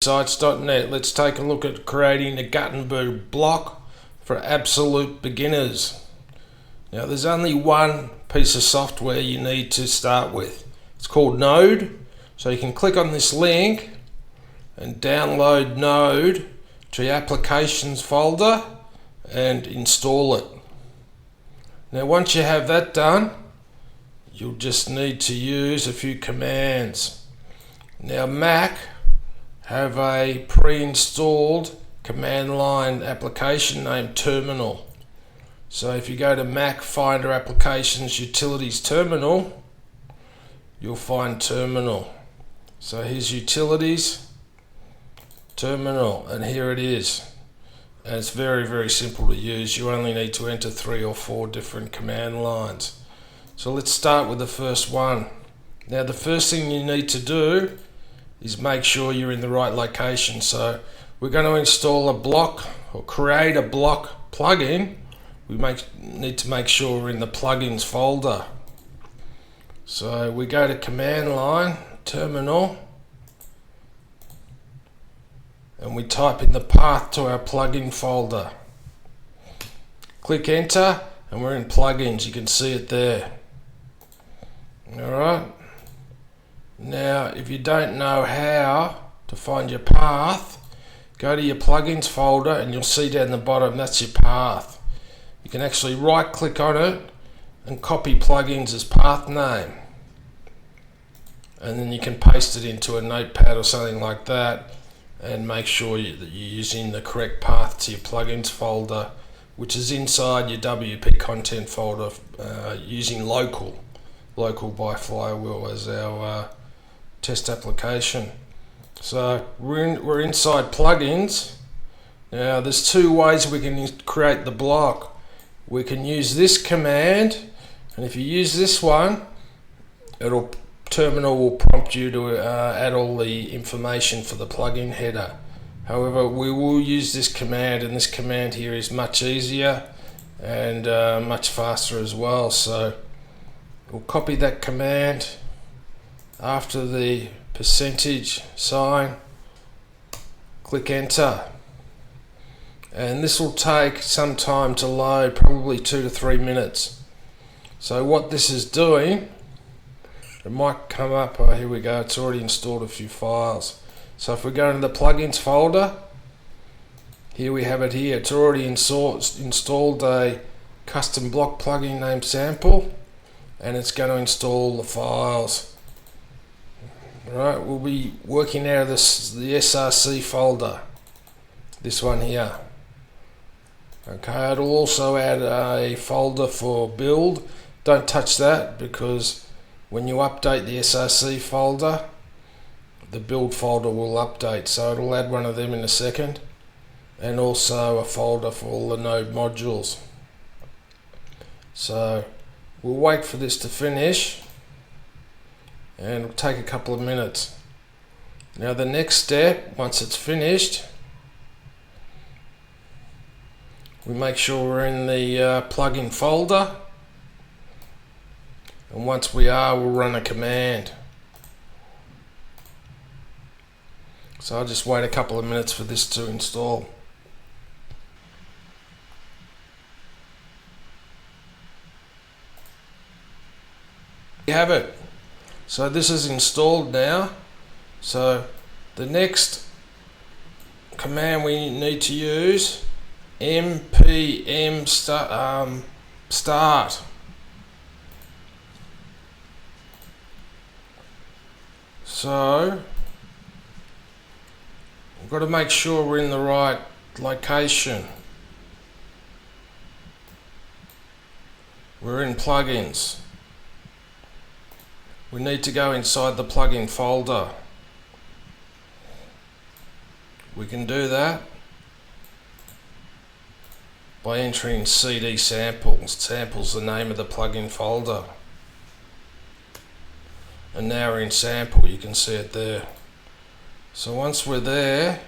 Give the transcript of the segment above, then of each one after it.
easysites.net. Let's take a look at creating a Gutenberg block for absolute beginners. Now there's only one piece of software you need to start with. It's called Node. So you can click on this link and download Node to your applications folder and install it. Now once you have that done, you'll just need to use a few commands. Now Mac have a pre-installed command line application named Terminal. So if you go to Mac Finder Applications Utilities Terminal, you'll find Terminal. So here's Utilities, Terminal, and here it is. And it's very simple to use. You only need to enter 3 or 4 different command lines. So let's start with the first one. Now the first thing you need to do is make sure you're in the right location. So we're going to install a block or create a block plugin. We need to make sure we're in the plugins folder. So we go to command line, terminal, and we type in the path to our plugin folder. Click enter and we're in plugins. You can see it there. Alright. Now if you don't know how to find your path, go to your plugins folder and you'll see down the bottom that's your path. You can actually right click on it and copy plugins as path name, and then you can paste it into a notepad or something like that and make sure that you're using the correct path to your plugins folder, which is inside your WP content folder, using local by Flywheel as our test application. So we're inside plugins. Now there's 2 ways we can create the block. We can use this command, and if you use this one, Terminal will prompt you to add all the information for the plugin header. However, we will use this command, and this command here is much easier and much faster as well. So we'll copy that command after the percentage sign, click enter, and this will take some time to load, probably 2 to 3 minutes. So what this is doing, it might come up, oh here we go, it's already installed a few files. So if we go into the plugins folder, here we have it here. It's already installed a custom block plugin named Sample, and it's going to install the files. Right, we'll be working out of the SRC folder, this one here. Okay, it'll also add a folder for build. Don't touch that, because when you update the SRC folder, the build folder will update. So it'll add one of them in a second, and also a folder for all the Node modules. So we'll wait for this to finish, and it'll take a couple of minutes. Now the next step, once it's finished, we make sure we're in the plugin folder, and once we are, we'll run a command. So I'll just wait a couple of minutes for this to install. You have it. So this is installed now. So the next command we need to use, npm start. So we've got to make sure we're in the right location. We're in plugins. We need to go inside the plugin folder. We can do that by entering CD samples. Samples the name of the plugin folder. And now we're in sample, you can see it there. So once we're there,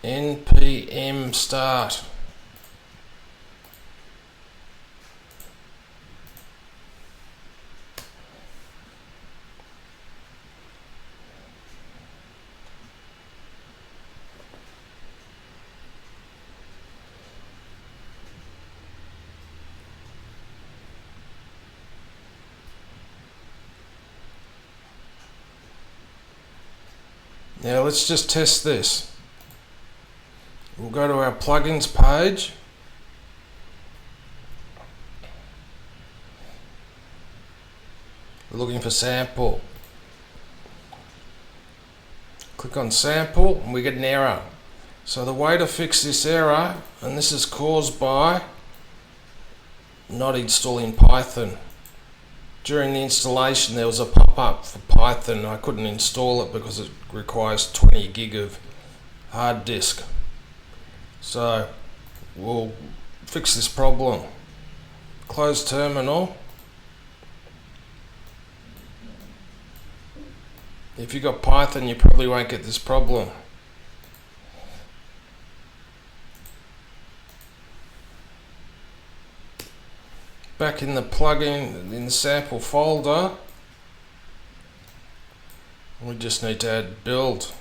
npm start. Now let's just test this. We'll go to our plugins page. We're looking for sample. Click on sample and we get an error. So the way to fix this error, and this is caused by not installing Python. During the installation there was a pop-up for Python. I couldn't install it because it requires 20 gig of hard disk. So we'll fix this problem. Close terminal. If you've got Python, you probably won't get this problem. Back in the plugin, in the sample folder, we just need to add build.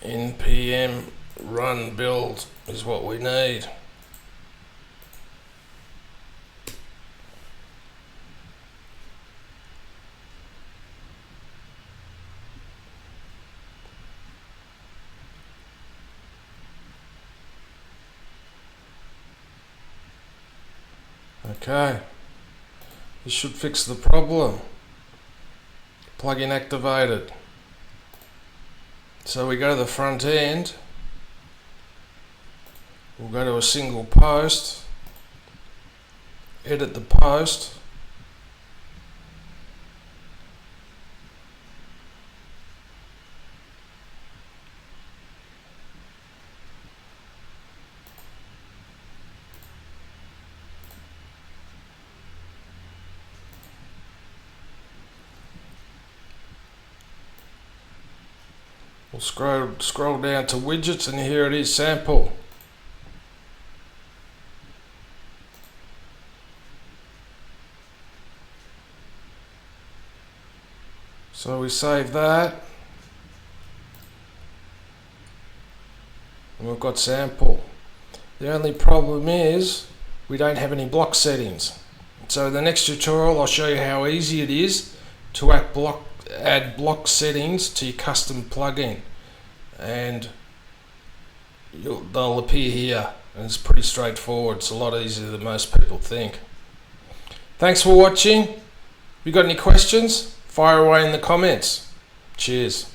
npm run build is what we need. Okay, this should fix the problem. Plugin activated. So we go to the front end, we'll go to a single post, edit the post, we'll scroll down to widgets, and here it is, sample. So we save that, and we've got sample. The only problem is we don't have any block settings. So in the next tutorial I'll show you how easy it is to add block settings to your custom plugin, and they'll appear here, and it's pretty straightforward. It's a lot easier than most people think. Thanks for watching. If you've got any questions, fire away in the comments. Cheers.